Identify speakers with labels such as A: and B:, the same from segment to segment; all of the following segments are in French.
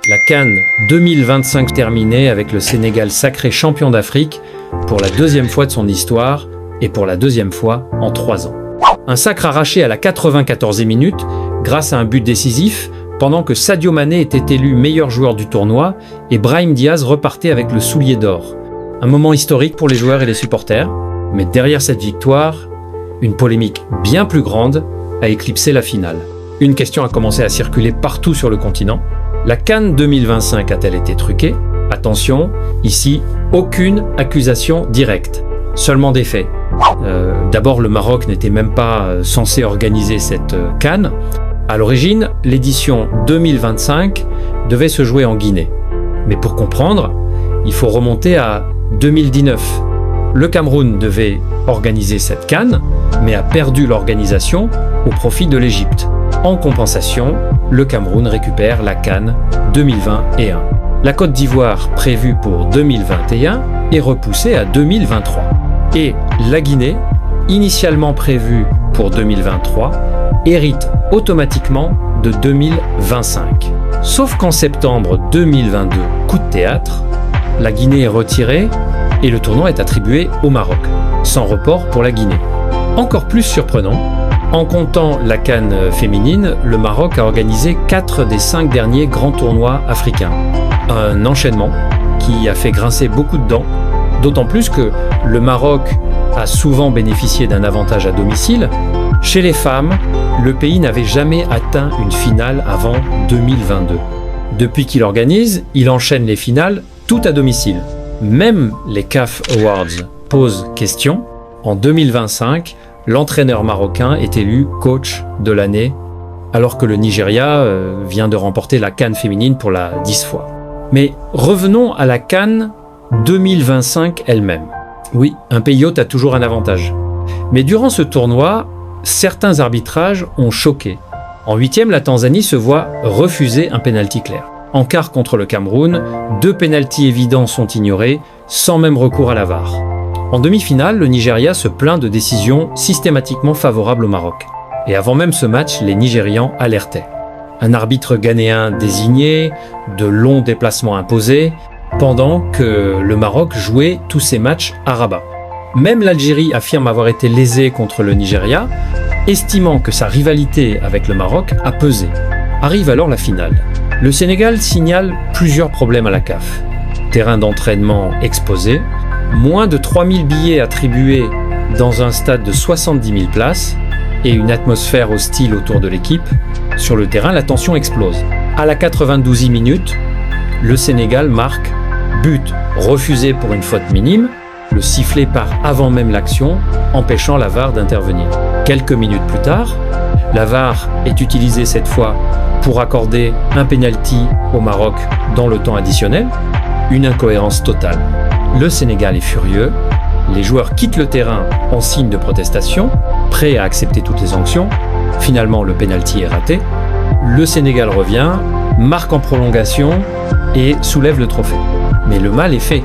A: La CAN 2025 terminée avec le Sénégal sacré champion d'Afrique pour la deuxième fois de son histoire et pour la deuxième fois en 3 ans. Un sacre arraché à la 94e minute grâce à un but décisif pendant que Sadio Mané était élu meilleur joueur du tournoi et Brahim Diaz repartait avec le soulier d'or. Un moment historique pour les joueurs et les supporters, mais derrière cette victoire, une polémique bien plus grande a éclipsé la finale. Une question a commencé à circuler partout sur le continent. La CAN 2025 a-t-elle été truquée? Attention, ici, aucune accusation directe, seulement des faits. D'abord, le Maroc n'était même pas censé organiser cette CAN. À l'origine, l'édition 2025 devait se jouer en Guinée. Mais pour comprendre, il faut remonter à 2019. Le Cameroun devait organiser cette CAN, mais a perdu l'organisation au profit de l'Égypte. En compensation, le Cameroun récupère la CAN 2021. La Côte d'Ivoire, prévue pour 2021, est repoussée à 2023. Et la Guinée, initialement prévue pour 2023, hérite automatiquement de 2025. Sauf qu'en septembre 2022, coup de théâtre, la Guinée est retirée et le tournoi est attribué au Maroc, sans report pour la Guinée. Encore plus surprenant, en comptant la CAN féminine, le Maroc a organisé 4 des 5 derniers grands tournois africains. Un enchaînement qui a fait grincer beaucoup de dents, d'autant plus que le Maroc a souvent bénéficié d'un avantage à domicile. Chez les femmes, le pays n'avait jamais atteint une finale avant 2022. Depuis qu'il organise, il enchaîne les finales tout à domicile. Même les CAF Awards posent question. En 2025, l'entraîneur marocain est élu coach de l'année, alors que le Nigeria vient de remporter la CAN féminine pour la 10e fois. Mais revenons à la CAN 2025 elle-même. Oui, un pays hôte a toujours un avantage. Mais durant ce tournoi, certains arbitrages ont choqué. En 8e, la Tanzanie se voit refuser un pénalty clair. En quart contre le Cameroun, 2 pénaltys évidents sont ignorés, sans même recours à la VAR. En demi-finale, le Nigeria se plaint de décisions systématiquement favorables au Maroc. Et avant même ce match, les Nigérians alertaient. Un arbitre ghanéen désigné, de longs déplacements imposés, pendant que le Maroc jouait tous ses matchs à Rabat. Même l'Algérie affirme avoir été lésée contre le Nigeria, estimant que sa rivalité avec le Maroc a pesé. Arrive alors la finale. Le Sénégal signale plusieurs problèmes à la CAF. Terrain d'entraînement exposé, moins de 3000 billets attribués dans un stade de 70 000 places et une atmosphère hostile autour de l'équipe. Sur le terrain, la tension explose. À la 92e minute, le Sénégal marque but refusé pour une faute minime. Le sifflet part avant même l'action, empêchant la VAR d'intervenir. Quelques minutes plus tard, la VAR est utilisée cette fois pour accorder un pénalty au Maroc dans le temps additionnel. Une incohérence totale. Le Sénégal est furieux, les joueurs quittent le terrain en signe de protestation, prêts à accepter toutes les sanctions. Finalement, le pénalty est raté. Le Sénégal revient, marque en prolongation et soulève le trophée. Mais le mal est fait.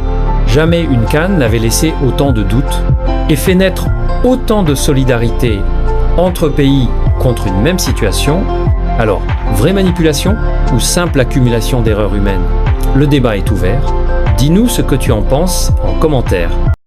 A: Jamais une CAN n'avait laissé autant de doutes et fait naître autant de solidarité entre pays contre une même situation. Alors, vraie manipulation ou simple accumulation d'erreurs humaines? Le débat est ouvert. Dis-nous ce que tu en penses en commentaire.